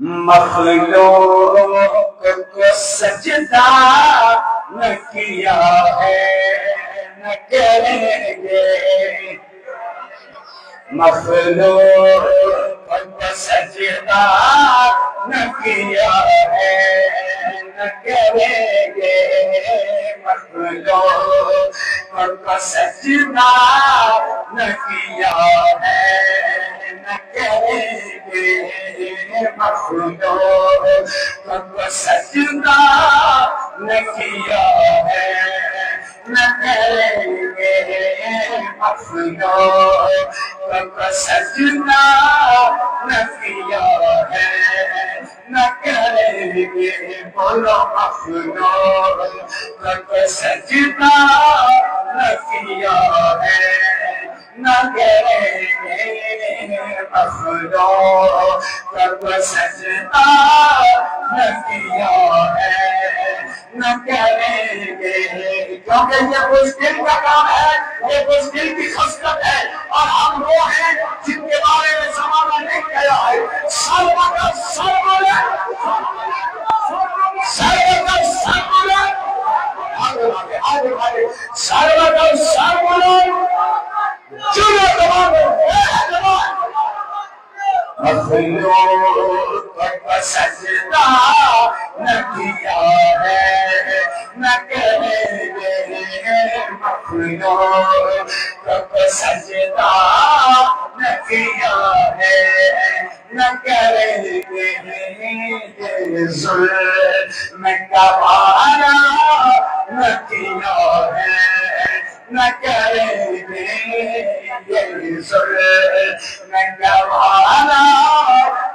مخلوق کو سجدہ نہ کیا ہے نہ کریں گے مخلوق کو سجدہ نہ کیا ہے نہ کریں گے مخلوق کو سجدہ نہ کیا ہے نہ کریں گے مخلوق کو سجدہ نہ کیا ہے نہ کریں گے مخلوق کو سجدہ نہ کیا ہے نہ کریں گے بولو مخلوق کو سجدہ نہ کیا ہے نہ کریں گے مخلوق کو سجدہ نہ کیا ہے نہ کریں گے کیونکہ یہ بزدل کا کام ہے یہ بزدل کی خصلت ہے اور ہم وہ ہیں جن کے بارے میں زمانہ لکھ گیا ہے سر بولے سر بولے سر بولے سر بولے آگے سر بولے سر بولے چلو دباؤ مخلوق کو سجدہ نہ کیا ہے نہ کریں گے مخلوق کو سجدہ نہ کیا ہے نہ کریں گے ظلم کا بارہ نہ کیا ہے نہ کریں گے یہ ظلم کا بارہ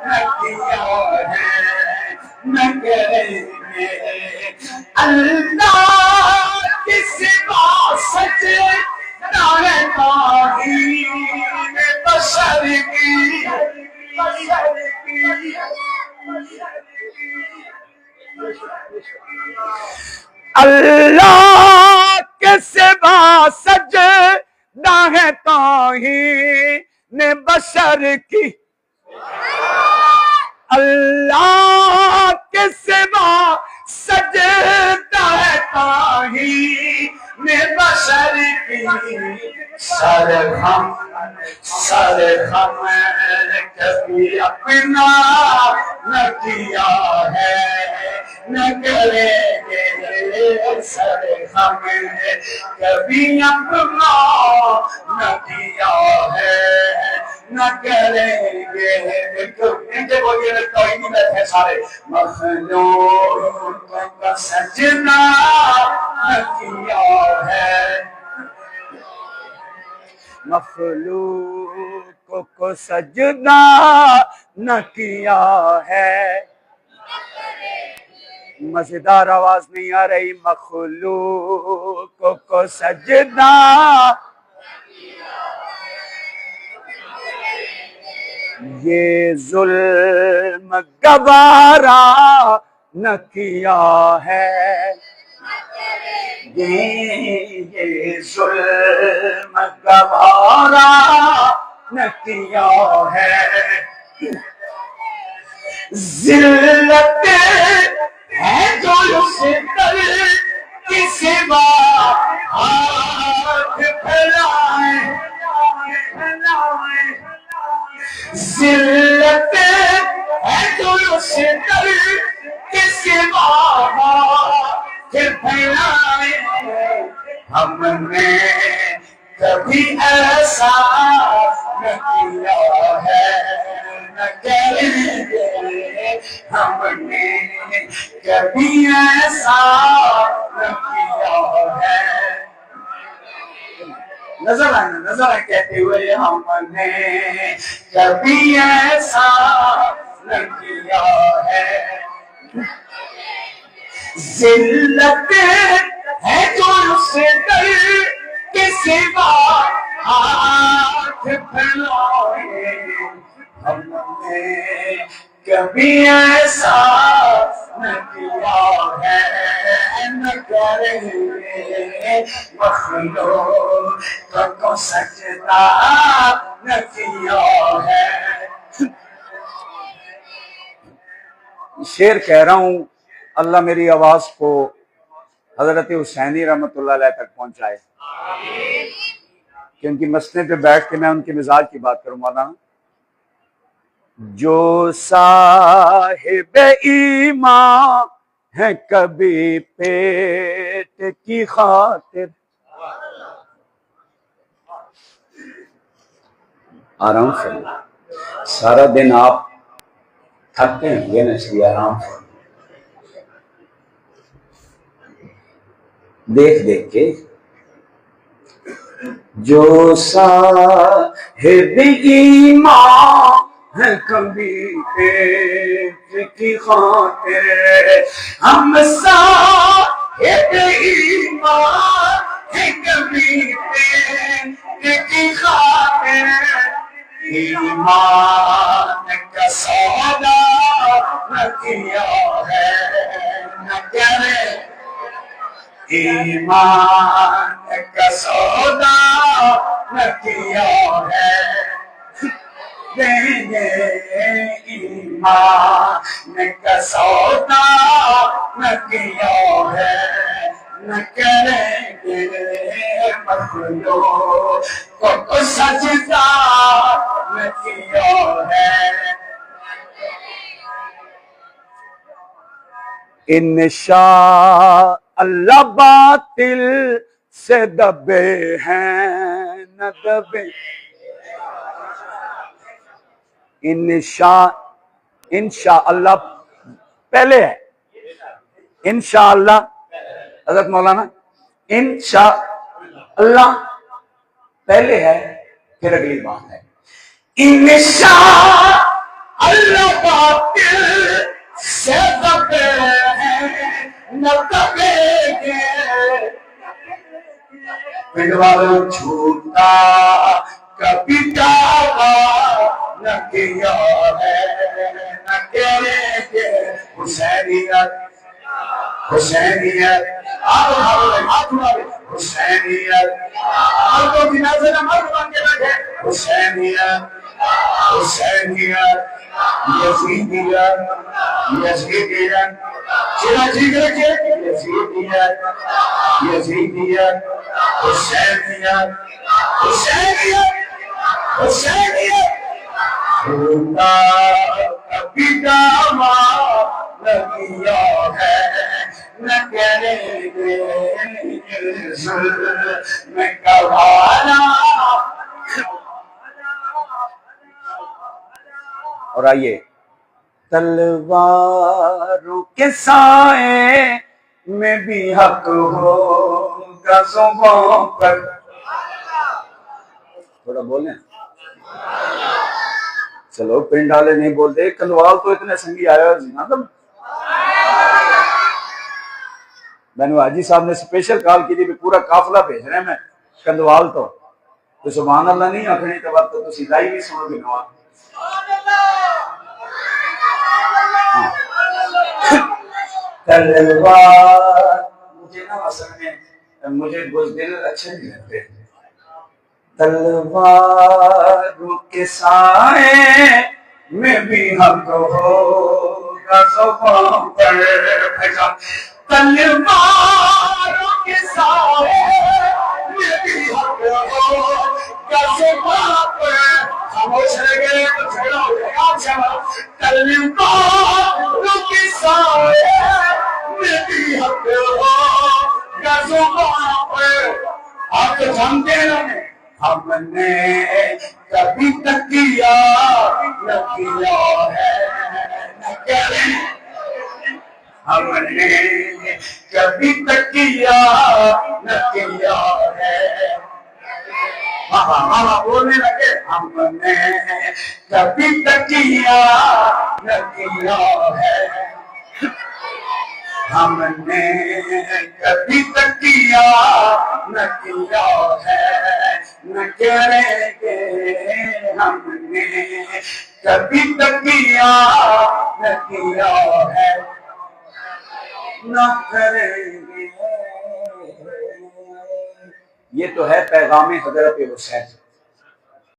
نہ کیا ہے نہ کریں گے اللہ کی سوا سجدہ ہے توحید بشر کی اللہ کے سوا سجدہ ہے توحید بشر کی اللہ کے سوا سجدہ ہے توحید بشر کی سر ہم کبھی اپنا نہ کیا ہے نہ کریں گے سر ہم کبھی اپنا نہ کیا ہے نہ کریں گے بولیے توحید میں تھے سارے مخلوق کا سجدہ نہ کیا ہے مخلوق کو سجدہ نہ کیا ہے مزیدار آواز نہیں آ رہی مخلوق کو سجدہ یہ ظلم گوارا نہ کیا ہے یہ ظلم گوارا نہ کیا ہے ذلت ہے جو اس در کی سوا ہاتھ پھیلائے ذلت ہے جو اس در کی سوا ہاتھ پھیلائے ہم نے کبھی ایسا نہ کیا ہے نہ کریں گے ہم نے کبھی ایسا نہ کیا ہے نظر آئے کہتے ہوئے ہم نے کبھی ایسا نہ کیا ہے ذلت ہے جو اس در کے سوا ہاتھ پھیلائے ہم نے کبھی ایسا نہ کیا ہے نہ کریں گے مخلوق کو سجدہ نہ کیا ہے شعر کہہ رہا ہوں، اللہ میری آواز کو حضرت حسینی رحمۃ اللہ علیہ تک پہنچائے کہ ان کی مسند پہ بیٹھ کے میں ان کے مزاج کی بات کروں مولانا. جو صاحب ایمان ہے کبھی پیٹ کی خاطر، آرام سے سارا دن آپ تھکتے ہیں نا، اس لیے آرام سے دیکھ دیکھ کے. جو صاحب ایمان ہے کبھی پیٹ کی خاطر، ہم صاحب ایمان ہے کبھی پیٹ کی خاطر، ایمان کا سودا نہ کیا ہے نہ کرے، ایمان کا سودا نہ کیا ہے، دیں گے ایمان کا سودا نہ کیا ہے، نہ کریں گے مخلوق کو سجدہ نہ کیا ہے. انشاء اللہ باطل سے دبے ہیں نہ دبے، انشاء اللہ پہلے ہے، انشاءاللہ حضرت مولانا انشاء اللہ پہلے ہے، پھر اگلی بات ہے انشاء اللہ باطل سے دبے ہیں نہ دبے گے، پنڈ والوں جھوٹا کبھی دعویٰ نہ کیا ہے نہ کریں گے. حسینیت حسینیت حسینیت مردوں کی نظر مرد بن کے بیٹھے، حسینیت حسینیت یزیدیت یزیدیت چراچیز رکھے، یزیدیت یزیدیت حسینیت حسینیت حسینیت، ہوتا کبھی دعویٰ نہ کیا ہے نہ کریں گے ظلم کا والا. اور آئیے تلواروں کے سائے میں بھی حق ہوگا زبان پر، تھوڑا بولیں چلو پنڈ والے نہیں بولتے، کلوال تو اتنے سنگی آیا مطلب میں نے حاجی صاحب نے اسپیشل کال کی تھی پورا قافلہ بھیج رہے ہیں میں کندوال تو سبحان اللہ نہیں آخری تو بات تو سیدھائی بھی سنو گے نواز. تلوار مجھے نہ پسند ہے، مجھے بزدل اچھے نہیں لگتے. تلواروں کے سائے میں بھی حق ہوگا زبان پر، تلواروں کے سائے میں بھی حق ہوگا زبان پر. خاموش رہ گئے تو چھوڑا ہو جائے گا. تلواروں کے سائے میں بھی حق ہوگا زبان پر. آپ تو جانتے ہیں ہم نے کبھی تکیا نہ کیا ہے نہ کریں، ہم نے کبھی تکیا نہ کیا ہے. ہاں بولنے لگے ہم نے کبھی تکیا نہ کیا ہے، ہم نے کبھی تکیا نہ کیا ہے نہ کریں گے، ہم نے کبھی تکیا نہ کیا ہے نہ کریں گے. یہ تو ہے پیغام حضرت حسین.